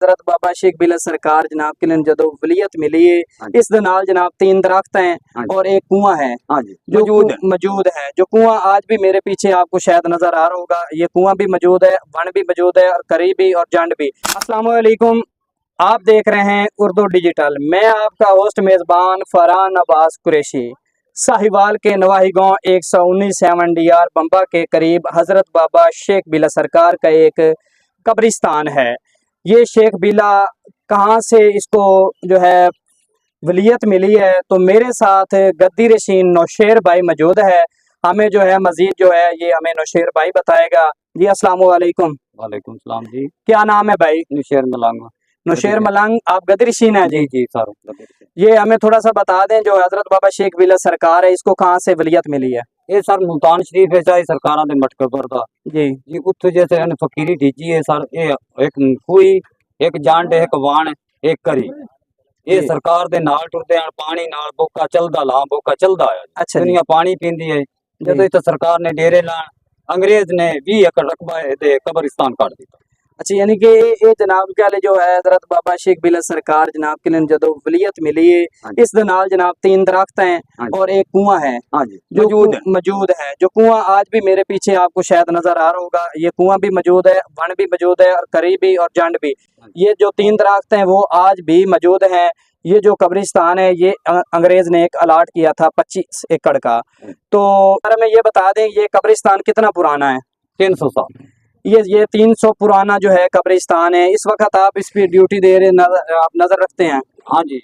हज़रत बाबा शेख बिला सरकार जनाब के लिए जदों वलीयत मिली है इस दे नाल जनाब 3 दरख्त हैं और एक कुआं है जो मौजूद है। जो कुआं आज भी मेरे पीछे आपको शायद नजर आ रहा होगा, ये कुआं भी मौजूद है, वन भी मौजूद है और करी भी और जंड भी। अस्सलाम वालेकुम, आप देख रहे हैं उर्दू डिजिटल। मैं आपका होस्ट मेजबान फरहान अब्बास कुरैशी। साहिवाल के नवाही गांव 119 7 बम्बा के करीब हजरत बाबा शेख बिला सरकार का एक कब्रिस्तान है। ये शेख बिला कहाँ से इसको जो है वलीयत मिली है, तो मेरे साथ गद्दी रशीन नौशेर भाई मौजूद है। हमें जो है मजीद जो है ये हमें नौशेर भाई बताएगा। जी अस्सलाम वालेकुम। वालेकुम सलाम जी। क्या नाम है भाई? नौशेर मलंग। नौशेर मलंग, आप गद्दी रशीन है? जी जी सर। ये हमें थोड़ा सा बता दें, जो हजरत बाबा शेख बिला सरकार है इसको कहाँ से वलीयत मिली है? ये सर मुल्तान शरीफ है चाहे सरकारां दे मटके पर था जी उत्थे जैसे फकीरी ढीजी है सर। ये एक कोई एक जांड एक वाण एक करी ये सरकार दे नाल टुरदे हैं, पानी नाल बोका चलदा ला बोका चलदा है। अच्छा, दुनिया पानी पींदी है। जदों इत्थे सरकार ने डेरे लान अंग्रेज ने 20 एकड़ रकबा दे कब्रिस्तान काट दिता। अच्छा, यानी कि ये जनाब के जो है हजरत बाबा शेख बिला सरकार जनाब के लिए जदों वलीयत मिली है इस दे नाल जनाब 3 दरख्त हैं और एक कुआं है जो मौजूद है। जो कुआं आज भी मेरे पीछे आपको शायद नजर आ रहा होगा, ये कुआं भी मौजूद है, वन भी मौजूद है और करी भी और जंड भी। ये जो 3 दरख्त हैं वो आज भी मौजूद हैं। ये जो कब्रिस्तान है ये अंग्रेज ने एक अलाट किया था 25 एकड़ का। तो हमें ये बता दें ये कब्रिस्तान कितना पुराना है? 300 साल। ये 300 पुराना जो है कब्रिस्तान है। इस वक्त आप इस पे ड्यूटी दे रहे आप नजर रखते हैं? हाँ जी,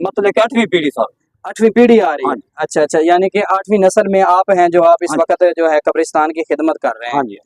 मतलब 8वीं पीढ़ी सर। 8वीं पीढ़ी आ रही है? अच्छा अच्छा, यानी कि 8वीं नस्ल में आप हैं जो आप इस वक्त जो है कब्रिस्तान की खिदमत कर रहे हैं। हाँ जी।